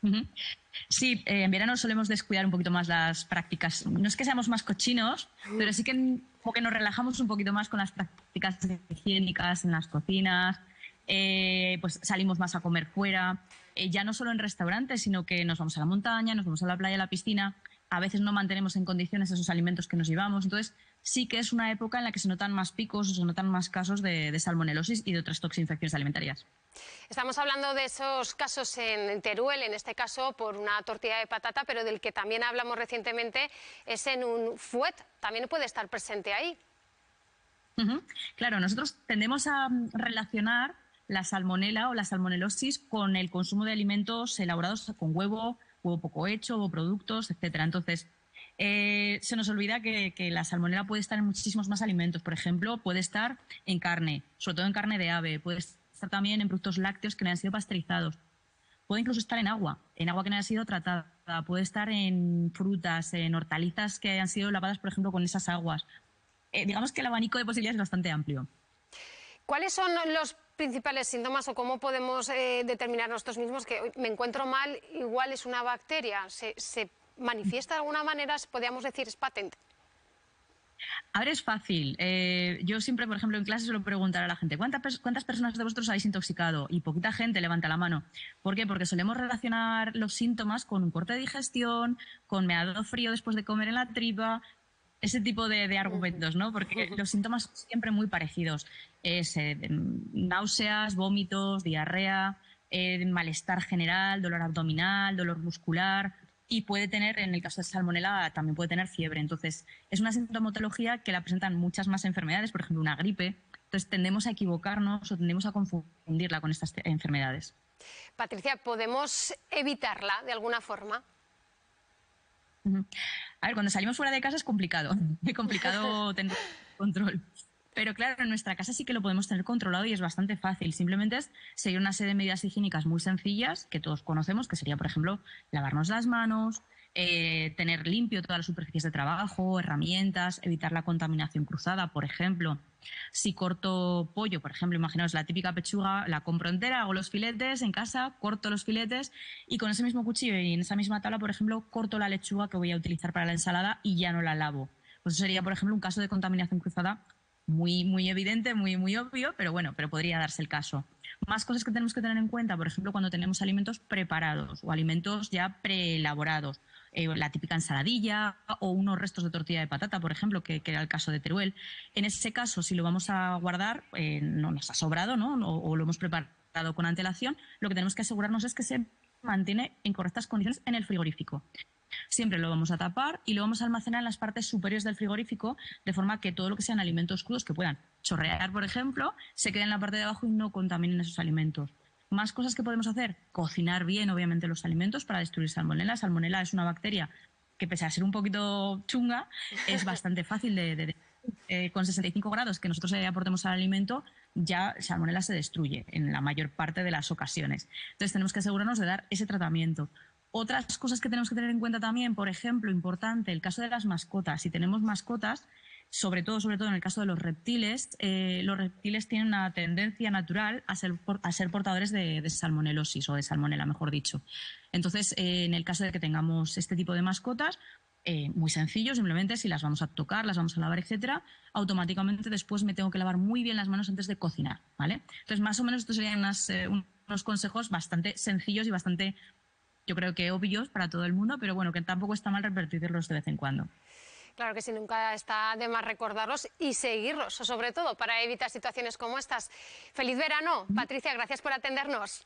Ujú. Sí, en verano solemos descuidar un poquito más las prácticas. No es que seamos más cochinos, pero sí que como que nos relajamos un poquito más con las prácticas higiénicas en las cocinas. Pues salimos más a comer fuera, ya no solo en restaurantes, sino que nos vamos a la montaña, nos vamos a la playa, a la piscina. A veces no mantenemos en condiciones esos alimentos que nos llevamos. Entonces, sí que es una época en la que se notan más picos o se notan más casos de salmonelosis y de otras toxinfecciones alimentarias. Estamos hablando de esos casos en Teruel, en este caso por una tortilla de patata, pero del que también hablamos recientemente es en un fuet. También puede estar presente ahí. Ujú. Claro, nosotros tendemos a relacionar la salmonela o la salmonelosis con el consumo de alimentos elaborados con huevo, huevo poco hecho, o productos, etcétera. Entonces, se nos olvida que la salmonela puede estar en muchísimos más alimentos. Por ejemplo, puede estar en carne, sobre todo en carne de ave, puede estar también en productos lácteos que no han sido pasteurizados, puede incluso estar en agua que no haya sido tratada, puede estar en frutas, en hortalizas que hayan sido lavadas, por ejemplo, con esas aguas. Digamos que el abanico de posibilidades es bastante amplio. ¿Cuáles son los principales síntomas o cómo podemos determinar nosotros mismos que me encuentro mal, igual es una bacteria? ¿Se manifiesta de alguna manera? Podríamos decir, es patente. A ver, es fácil. Yo siempre, por ejemplo, en clase suelo preguntar a la gente, ¿cuántas personas de vosotros habéis intoxicado? Y poquita gente levanta la mano. ¿Por qué? Porque solemos relacionar los síntomas con un corte de digestión, con me ha dado frío después de comer en la tripa, ese tipo de argumentos, ¿no? Porque los síntomas son siempre muy parecidos. Es náuseas, vómitos, diarrea, malestar general, dolor abdominal, dolor muscular y puede tener, en el caso de salmonela, también puede tener fiebre. Entonces, es una sintomatología que la presentan muchas más enfermedades, por ejemplo, una gripe. Entonces, tendemos a equivocarnos o tendemos a confundirla con estas enfermedades. Patricia, ¿podemos evitarla de alguna forma? Ujú. A ver, cuando salimos fuera de casa es complicado. Es complicado tener control. Pero claro, en nuestra casa sí que lo podemos tener controlado y es bastante fácil. Simplemente es seguir una serie de medidas higiénicas muy sencillas que todos conocemos, que sería, por ejemplo, lavarnos las manos, tener limpio todas las superficies de trabajo, herramientas, evitar la contaminación cruzada, por ejemplo. Si corto pollo, por ejemplo, imaginaos la típica pechuga, la compro entera, hago los filetes en casa, corto los filetes y con ese mismo cuchillo y en esa misma tabla, por ejemplo, corto la lechuga que voy a utilizar para la ensalada y ya no la lavo. Pues eso sería, por ejemplo, un caso de contaminación cruzada muy evidente, muy obvio, pero bueno, pero podría darse el caso. Más cosas que tenemos que tener en cuenta, por ejemplo, cuando tenemos alimentos preparados o alimentos ya preelaborados, la típica ensaladilla o unos restos de tortilla de patata, por ejemplo, que era el caso de Teruel. En ese caso, si lo vamos a guardar, no nos ha sobrado, ¿no? O lo hemos preparado con antelación, lo que tenemos que asegurarnos es que se mantiene en correctas condiciones en el frigorífico. Siempre lo vamos a tapar y lo vamos a almacenar en las partes superiores del frigorífico, de forma que todo lo que sean alimentos crudos que puedan chorrear, por ejemplo, se quede en la parte de abajo y no contaminen esos alimentos. Más cosas que podemos hacer, cocinar bien, obviamente, los alimentos para destruir salmonela. Salmonela es una bacteria que, pese a ser un poquito chunga, es bastante fácil con 65 grados que nosotros aportemos al alimento, ya salmonela se destruye en la mayor parte de las ocasiones. Entonces tenemos que asegurarnos de dar ese tratamiento. Otras cosas que tenemos que tener en cuenta también, por ejemplo, importante, el caso de las mascotas. Si tenemos mascotas, sobre todo en el caso de los reptiles tienen una tendencia natural a ser portadores de salmonelosis o de salmonela, mejor dicho. Entonces, en el caso de que tengamos este tipo de mascotas, muy sencillo, simplemente si las vamos a tocar, las vamos a lavar, etcétera, automáticamente después me tengo que lavar muy bien las manos antes de cocinar, ¿vale? Entonces, más o menos estos serían unos consejos bastante sencillos y bastante, yo creo que obvios para todo el mundo, pero bueno, que tampoco está mal repetirlos de vez en cuando. Claro que sí, nunca está de más recordarlos y seguirlos, sobre todo para evitar situaciones como estas. ¡Feliz verano! Patricia, gracias por atendernos.